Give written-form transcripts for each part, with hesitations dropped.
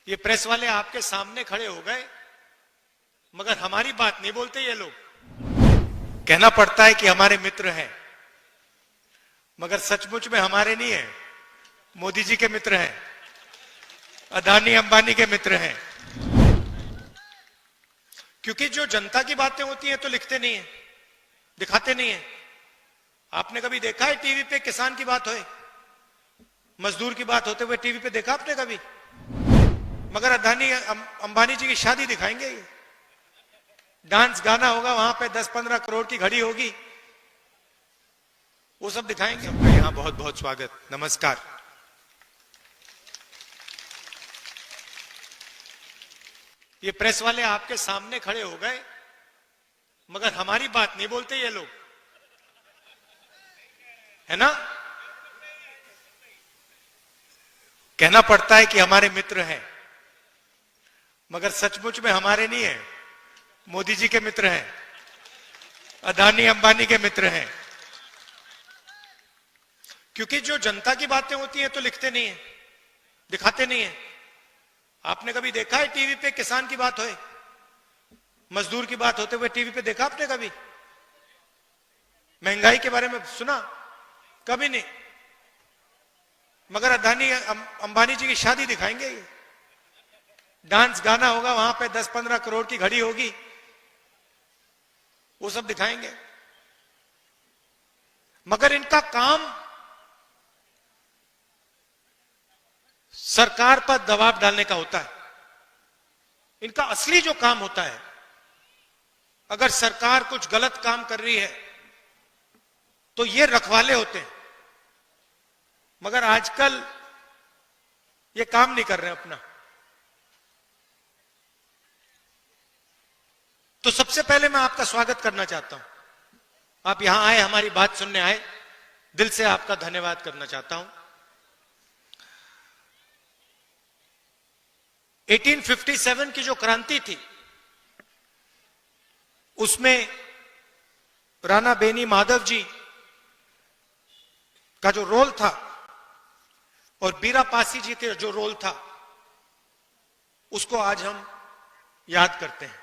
ये प्रेस वाले आपके सामने खड़े हो गए, मगर हमारी बात नहीं बोलते ये लोग। कहना पड़ता है कि हमारे मित्र हैं, मगर सचमुच में हमारे नहीं है, मोदी जी के मित्र हैं, अदानी अंबानी के मित्र हैं। क्योंकि जो जनता की बातें होती हैं तो लिखते नहीं है, दिखाते नहीं है। आपने कभी देखा है टीवी पे किसान की बात होए, मजदूर की बात होते हुए टीवी पे देखा आपने कभी? मगर अदानी अंबानी जी की शादी दिखाएंगे, डांस गाना होगा वहां पे, 10-15 करोड़ की घड़ी होगी, वो सब दिखाएंगे। सबका यहां बहुत बहुत स्वागत, नमस्कार। ये प्रेस वाले आपके सामने खड़े हो गए, मगर हमारी बात नहीं बोलते ये लोग, है ना? कहना पड़ता है कि हमारे मित्र हैं, मगर सचमुच में हमारे नहीं है, मोदी जी के मित्र हैं, अदानी अंबानी के मित्र हैं। क्योंकि जो जनता की बातें होती हैं तो लिखते नहीं है, दिखाते नहीं है। आपने कभी देखा है टीवी पे किसान की बात होए, मजदूर की बात होते हुए टीवी पे देखा आपने कभी? महंगाई के बारे में सुना? कभी नहीं। मगर अदानी अंबानी जी की शादी दिखाएंगे, डांस गाना होगा वहां पे, 10-15 करोड़ की घड़ी होगी, वो सब दिखाएंगे। मगर इनका काम सरकार पर दबाव डालने का होता है। इनका असली जो काम होता है, अगर सरकार कुछ गलत काम कर रही है तो ये रखवाले होते हैं। मगर आजकल ये काम नहीं कर रहे हैं अपना। तो सबसे पहले मैं आपका स्वागत करना चाहता हूं। आप यहां आए, हमारी बात सुनने आए, दिल से आपका धन्यवाद करना चाहता हूं। 1857 की जो क्रांति थी, उसमें राणा बेनी माधव जी का जो रोल था और बीरा पासी जी का जो रोल था, उसको आज हम याद करते हैं।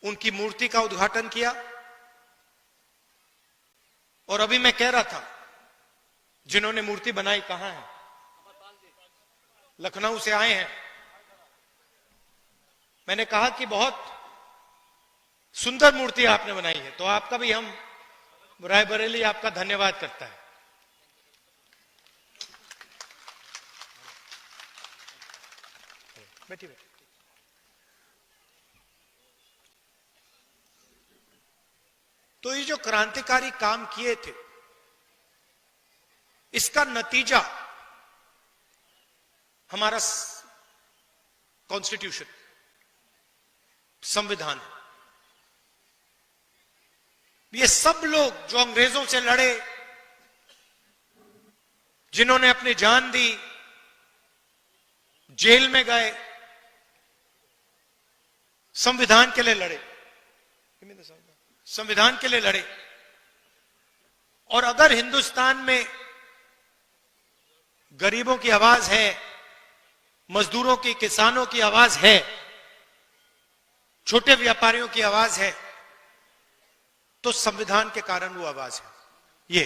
उनकी मूर्ति का उद्घाटन किया। और अभी मैं कह रहा था, जिन्होंने मूर्ति बनाई कहां है? लखनऊ से आए हैं। मैंने कहा कि बहुत सुंदर मूर्ति आपने बनाई है, तो आपका भी हम रायबरेली आपका धन्यवाद करता है। बैठिए बैठिए। तो ये जो क्रांतिकारी काम किए थे, इसका नतीजा हमारा कॉन्स्टिट्यूशन, संविधान है। ये सब लोग जो अंग्रेजों से लड़े, जिन्होंने अपनी जान दी, जेल में गए, संविधान के लिए लड़े, संविधान के लिए लड़े। और अगर हिंदुस्तान में गरीबों की आवाज है, मजदूरों की, किसानों की आवाज है, छोटे व्यापारियों की आवाज है, तो संविधान के कारण वो आवाज है।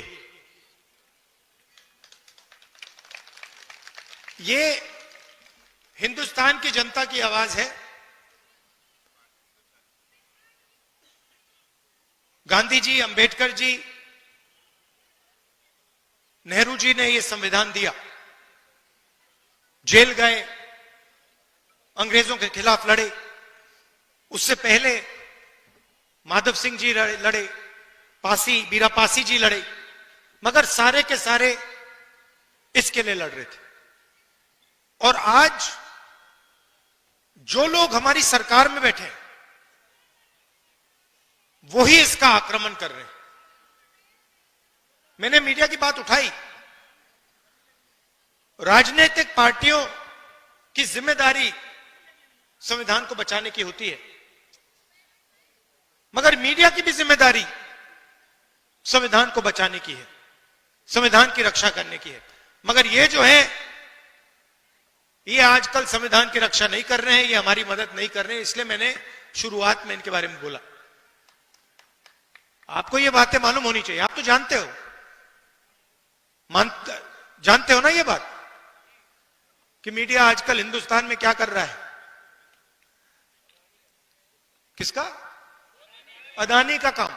ये हिंदुस्तान की जनता की आवाज है। गांधी जी, अंबेडकर जी, नेहरू जी ने यह संविधान दिया, जेल गए, अंग्रेजों के खिलाफ लड़े। उससे पहले माधव सिंह जी लड़े, बीरा पासी जी लड़े, मगर सारे के सारे इसके लिए लड़ रहे थे। और आज जो लोग हमारी सरकार में बैठे हैं, वही इसका आक्रमण कर रहे हैं। मैंने मीडिया की बात उठाई। राजनीतिक पार्टियों की जिम्मेदारी संविधान को बचाने की होती है, मगर मीडिया की भी जिम्मेदारी संविधान को बचाने की है, संविधान की रक्षा करने की है। मगर ये जो है, ये आजकल संविधान की रक्षा नहीं कर रहे हैं, ये हमारी मदद नहीं कर रहे हैं, इसलिए मैंने शुरुआत में इनके बारे में बोला। आपको ये बातें मालूम होनी चाहिए, आप तो जानते हो, जानते हो ना ये बात कि मीडिया आजकल हिंदुस्तान में क्या कर रहा है। किसका? अदानी का काम।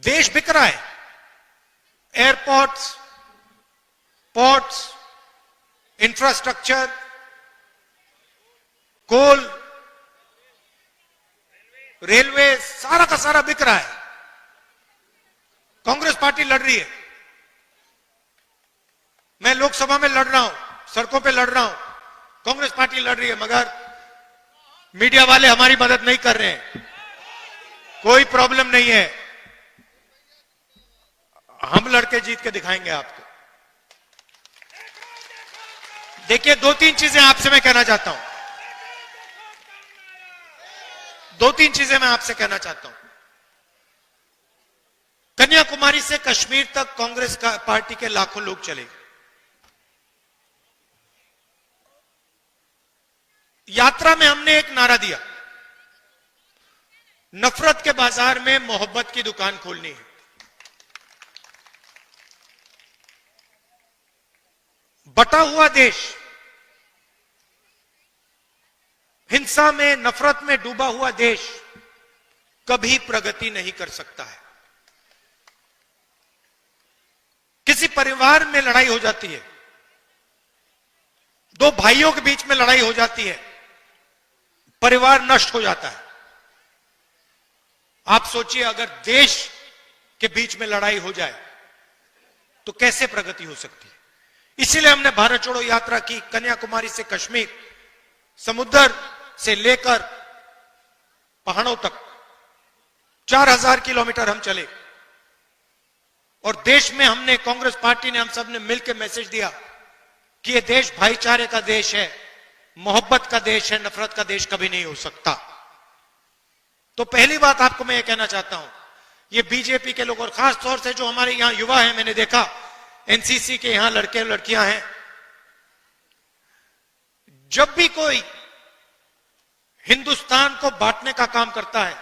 देश बिक रहा है, एयरपोर्ट्स, पोर्ट्स, इंफ्रास्ट्रक्चर, कोल, रेलवे, सारा का सारा बिक रहा है। कांग्रेस पार्टी लड़ रही है, मैं लोकसभा में लड़ रहा हूं, सड़कों पे लड़ रहा हूं, कांग्रेस पार्टी लड़ रही है, मगर मीडिया वाले हमारी मदद नहीं कर रहे हैं। कोई प्रॉब्लम नहीं है, हम लड़के जीत के दिखाएंगे आपको। देखिए, दो तीन चीजें आपसे मैं कहना चाहता हूं, दो तीन चीजें मैं आपसे कहना चाहता हूं। कन्याकुमारी से कश्मीर तक कांग्रेस पार्टी के लाखों लोग चले। यात्रा में हमने एक नारा दिया, नफरत के बाजार में मोहब्बत की दुकान खोलनी है। बटा हुआ देश, हिंसा में, नफरत में डूबा हुआ देश कभी प्रगति नहीं कर सकता है। किसी परिवार में लड़ाई हो जाती है, दो भाइयों के बीच में लड़ाई हो जाती है, परिवार नष्ट हो जाता है। आप सोचिए, अगर देश के बीच में लड़ाई हो जाए तो कैसे प्रगति हो सकती है। इसीलिए हमने भारत छोड़ो यात्रा की, कन्याकुमारी से कश्मीर, समुद्र से लेकर पहाड़ों तक 4000 किलोमीटर हम चले। और देश में हमने, कांग्रेस पार्टी ने, हम सब ने मिलकर मैसेज दिया कि यह देश भाईचारे का देश है, मोहब्बत का देश है, नफरत का देश कभी नहीं हो सकता। तो पहली बात आपको मैं ये कहना चाहता हूं, ये बीजेपी के लोग, और खास तौर से जो हमारे यहां युवा हैं, मैंने देखा एनसीसी के यहां लड़के लड़कियां हैं, जब भी कोई हिंदुस्तान को बांटने का काम करता है,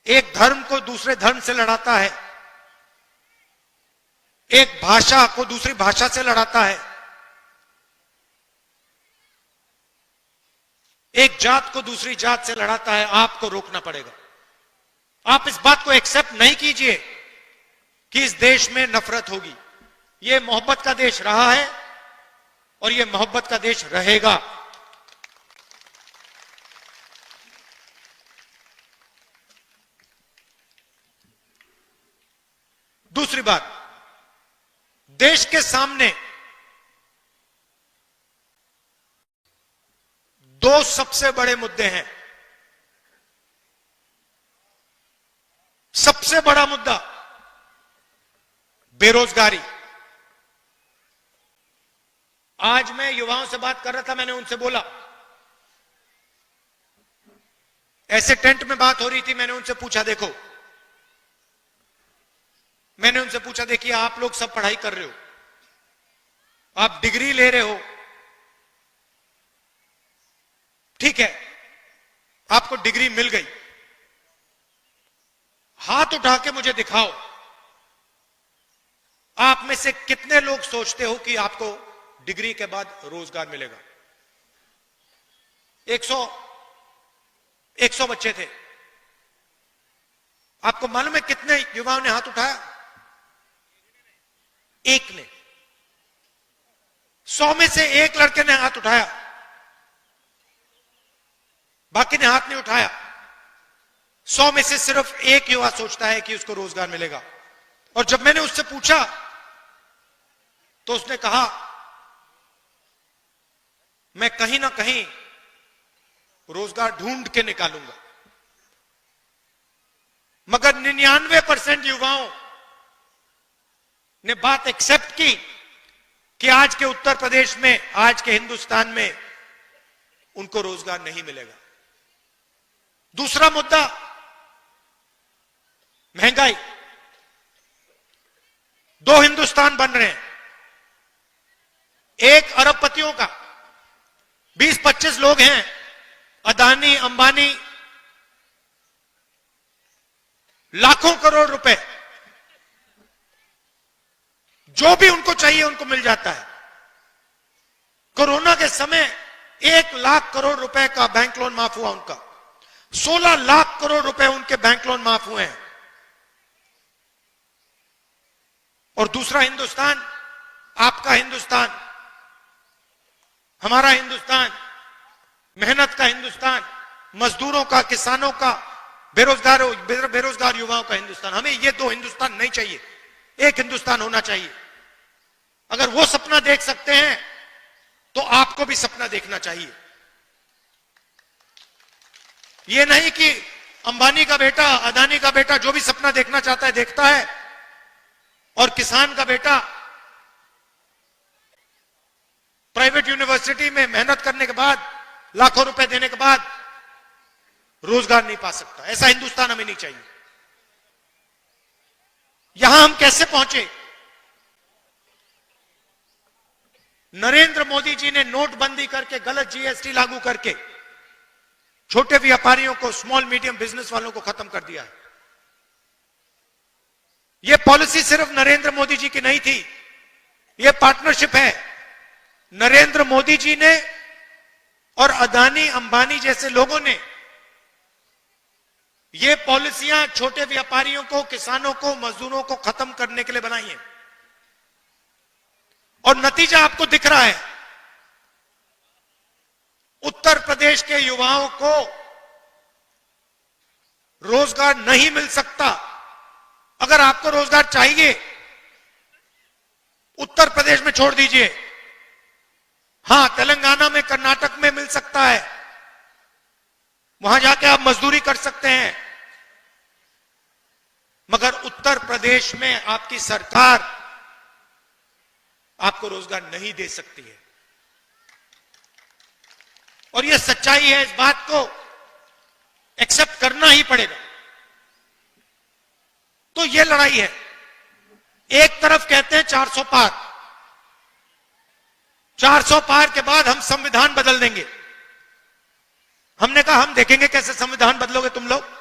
एक धर्म को दूसरे धर्म से लड़ाता है, एक भाषा को दूसरी भाषा से लड़ाता है, एक जात को दूसरी जात से लड़ाता है, आपको रोकना पड़ेगा। आप इस बात को एक्सेप्ट नहीं कीजिए कि इस देश में नफरत होगी। यह मोहब्बत का देश रहा है और यह मोहब्बत का देश रहेगा। दूसरी बात, देश के सामने दो सबसे बड़े मुद्दे हैं। सबसे बड़ा मुद्दा बेरोजगारी। आज मैं युवाओं से बात कर रहा था, मैंने उनसे बोला, ऐसे टेंट में बात हो रही थी, मैंने उनसे पूछा, देखो, मैंने उनसे पूछा, देखिए आप लोग सब पढ़ाई कर रहे हो, आप डिग्री ले रहे हो, ठीक है, आपको डिग्री मिल गई, हाथ उठा के मुझे दिखाओ, आप में से कितने लोग सोचते हो कि आपको डिग्री के बाद रोजगार मिलेगा। 100 बच्चे थे, आपको मालूम है कितने युवाओं ने हाथ उठाया? एक ने। 100 में से एक लड़के ने हाथ उठाया, बाकी ने हाथ नहीं उठाया। 100 में से सिर्फ एक युवा सोचता है कि उसको रोजगार मिलेगा। और जब मैंने उससे पूछा तो उसने कहा, मैं कहीं ना कहीं रोजगार ढूंढ के निकालूंगा। मगर 99% युवाओं ने बात एक्सेप्ट की कि आज के उत्तर प्रदेश में, आज के हिंदुस्तान में उनको रोजगार नहीं मिलेगा। दूसरा मुद्दा महंगाई। दो हिंदुस्तान बन रहे हैं, 1 अरबपतियों का 20-25 लोग हैं, अदानी अंबानी, लाखों करोड़ रुपए जो भी उनको चाहिए उनको मिल जाता है। कोरोना के समय 1 लाख करोड़ रुपए का बैंक लोन माफ हुआ उनका, 16 लाख करोड़ रुपए उनके बैंक लोन माफ हुए हैं। और दूसरा हिंदुस्तान, आपका हिंदुस्तान, हमारा हिंदुस्तान, मेहनत का हिंदुस्तान, मजदूरों का, किसानों का, बेरोजगार युवाओं का हिंदुस्तान। हमें ये 2 हिंदुस्तान नहीं चाहिए, एक हिंदुस्तान होना चाहिए। अगर वो सपना देख सकते हैं तो आपको भी सपना देखना चाहिए। ये नहीं कि अंबानी का बेटा, अदानी का बेटा जो भी सपना देखना चाहता है देखता है, और किसान का बेटा प्राइवेट यूनिवर्सिटी में मेहनत करने के बाद, लाखों रुपए देने के बाद रोजगार नहीं पा सकता। ऐसा हिंदुस्तान हमें नहीं चाहिए। यहां हम कैसे पहुंचे? नरेंद्र मोदी जी ने नोटबंदी करके, गलत जीएसटी लागू करके छोटे व्यापारियों को, स्मॉल मीडियम बिजनेस वालों को खत्म कर दिया है। यह पॉलिसी सिर्फ नरेंद्र मोदी जी की नहीं थी, यह पार्टनरशिप है। नरेंद्र मोदी जी ने और अदानी अंबानी जैसे लोगों ने ये पॉलिसियां छोटे व्यापारियों को, किसानों को, मजदूरों को खत्म करने के लिए बनाई है। और नतीजा आपको दिख रहा है। उत्तर प्रदेश के युवाओं को रोजगार नहीं मिल सकता। अगर आपको रोजगार चाहिए, उत्तर प्रदेश में छोड़ दीजिए। हां, तेलंगाना में, कर्नाटक में मिल सकता है, वहां जाके आप मजदूरी कर सकते हैं, मगर उत्तर प्रदेश में आपकी सरकार आपको रोजगार नहीं दे सकती है। और यह सच्चाई है, इस बात को एक्सेप्ट करना ही पड़ेगा। तो यह लड़ाई है। एक तरफ कहते हैं 400 पार, 400 पार के बाद हम संविधान बदल देंगे। हमने कहा हम देखेंगे कैसे संविधान बदलोगे तुम लोग।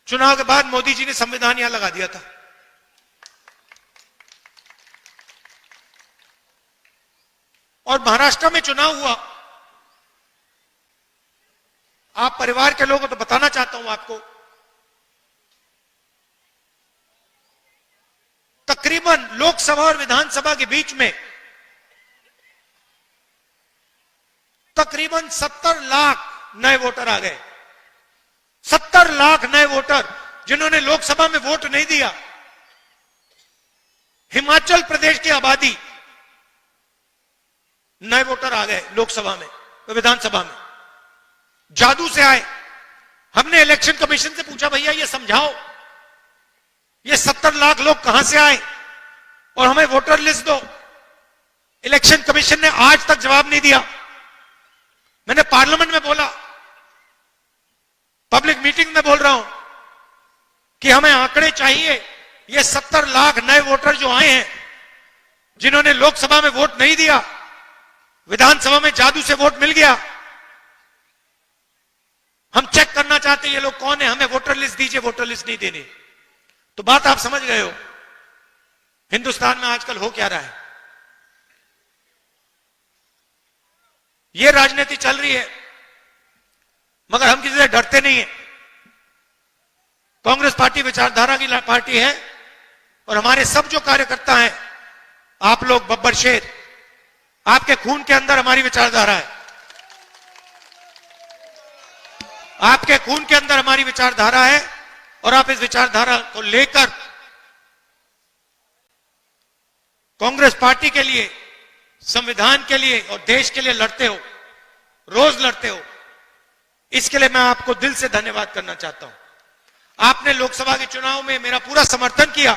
चुनाव के बाद मोदी जी ने संविधान यहां लगा दिया था। और महाराष्ट्र में चुनाव हुआ। आप परिवार के लोगों को तो बताना चाहता हूं आपको, तकरीबन लोकसभा और विधानसभा के बीच में तकरीबन 70 लाख नए वोटर आ गए। 70 लाख नए वोटर जिन्होंने लोकसभा में वोट नहीं दिया। हिमाचल प्रदेश की आबादी, नए वोटर आ गए लोकसभा में, विधानसभा में, जादू से आए। हमने इलेक्शन कमीशन से पूछा, भैया ये समझाओ, ये 70 लाख लोग कहां से आए और हमें वोटर लिस्ट दो। इलेक्शन कमीशन ने आज तक जवाब नहीं दिया। मैंने पार्लियामेंट में बोला, पब्लिक मीटिंग में बोल रहा हूं कि हमें आंकड़े चाहिए। ये 70 लाख नए वोटर जो आए हैं, जिन्होंने लोकसभा में वोट नहीं दिया, विधानसभा में जादू से वोट मिल गया, हम चेक करना चाहते हैं ये लोग कौन है, हमें वोटर लिस्ट दीजिए। वोटर लिस्ट नहीं देनी। तो बात आप समझ गए हो हिंदुस्तान में आजकल हो क्या रहा है। ये राजनीति चल रही है, मगर हम किसी से डरते नहीं है। कांग्रेस पार्टी विचारधारा की पार्टी है और हमारे सब जो कार्यकर्ता हैं, आप लोग बब्बर शेर, आपके खून के अंदर हमारी विचारधारा है। आपके खून के अंदर हमारी विचारधारा है और आप इस विचारधारा को लेकर कांग्रेस पार्टी के लिए, संविधान के लिए और देश के लिए लड़ते हो, रोज लड़ते हो। इसके लिए मैं आपको दिल से धन्यवाद करना चाहता हूं। आपने लोकसभा के चुनाव में मेरा पूरा समर्थन किया,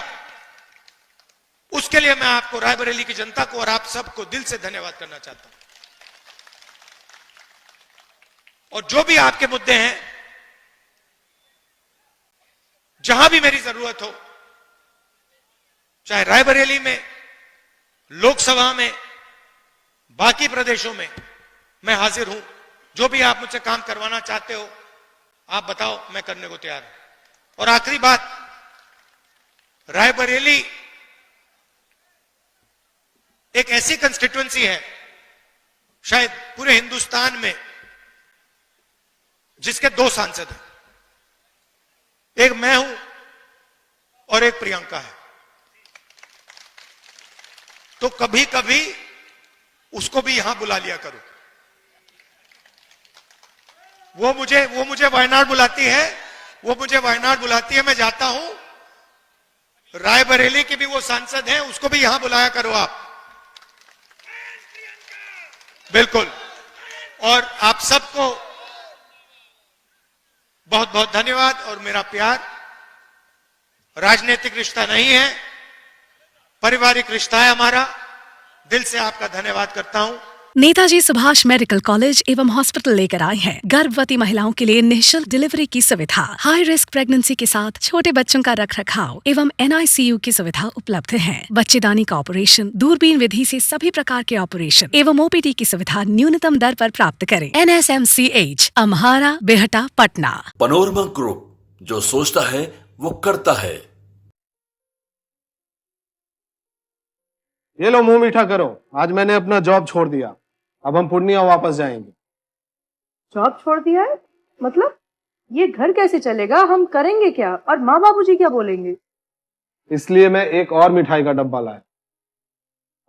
उसके लिए मैं आपको, रायबरेली की जनता को और आप सबको दिल से धन्यवाद करना चाहता हूं। और जो भी आपके मुद्दे हैं, जहां भी मेरी जरूरत हो, चाहे रायबरेली में, लोकसभा में, बाकी प्रदेशों में मैं हाजिर हूं। जो भी आप मुझसे काम करवाना चाहते हो आप बताओ, मैं करने को तैयार हूं। और आखिरी बात, रायबरेली एक ऐसी कंस्टिट्युएंसी है शायद पूरे हिंदुस्तान में जिसके 2 सांसद हैं, एक मैं हूं और एक प्रियंका है। तो कभी कभी उसको भी यहां बुला लिया करो। वो मुझे वायनाड बुलाती है, मैं जाता हूं। रायबरेली के भी वो सांसद हैं, उसको भी यहां बुलाया करो आप। बिल्कुल। और आप सबको बहुत बहुत धन्यवाद और मेरा प्यार। राजनीतिक रिश्ता नहीं है, पारिवारिक रिश्ता है हमारा। दिल से आपका धन्यवाद करता हूं। नेताजी सुभाष मेडिकल कॉलेज एवं हॉस्पिटल लेकर आए हैं गर्भवती महिलाओं के लिए निःशुल्क डिलीवरी की सुविधा। हाई रिस्क प्रेगनेंसी के साथ छोटे बच्चों का रखरखाव एवं NICU की सुविधा उपलब्ध है। बच्चेदानी का ऑपरेशन, दूरबीन विधि से सभी प्रकार के ऑपरेशन एवं OPD की सुविधा न्यूनतम दर पर प्राप्त करें। NSMCH, अम्हारा, बेहटा, पटना। पैनोरमा ग्रुप, जो सोचता है वो करता है। ये लो मुंह मीठा करो, आज मैंने अपना जॉब छोड़ दिया। अब हम पूर्णिया वापस जाएंगे। जॉब छोड़ दिया है? मतलब ये घर कैसे चलेगा? हम करेंगे क्या? और माँ बाबूजी क्या बोलेंगे? इसलिए मैं एक और मिठाई का डब्बा लाया।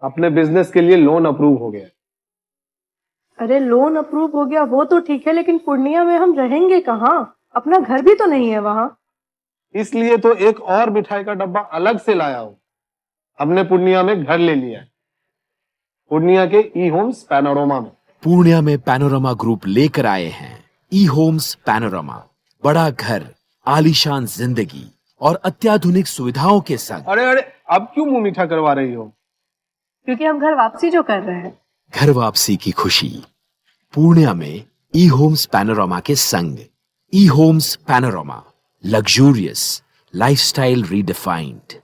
अपने बिजनेस के लिए लोन अप्रूव हो गया। अरे लोन अप्रूव हो गया वो तो ठीक है, लेकिन पूर्णिया में हम रहेंगे कहाँ? अपना घर भी तो नहीं है वहाँ। इसलिए तो एक और मिठाई का डब्बा अलग से लाया हूँ। हमने पूर्णिया में घर ले लिया है, पूर्णिया के E-Homes पैनोरमा में। पूर्णिया में पैनोरमा ग्रुप लेकर आए हैं E-Homes पैनोरमा। बड़ा घर, आलीशान जिंदगी और अत्याधुनिक सुविधाओं के संग। अरे अब क्यों मुंह मीठा करवा रही हो? क्योंकि हम घर वापसी जो कर रहे हैं। घर वापसी की खुशी पूर्णिया में E-Homes पैनोरमा के संग। E-Homes panorama, luxurious lifestyle redefined.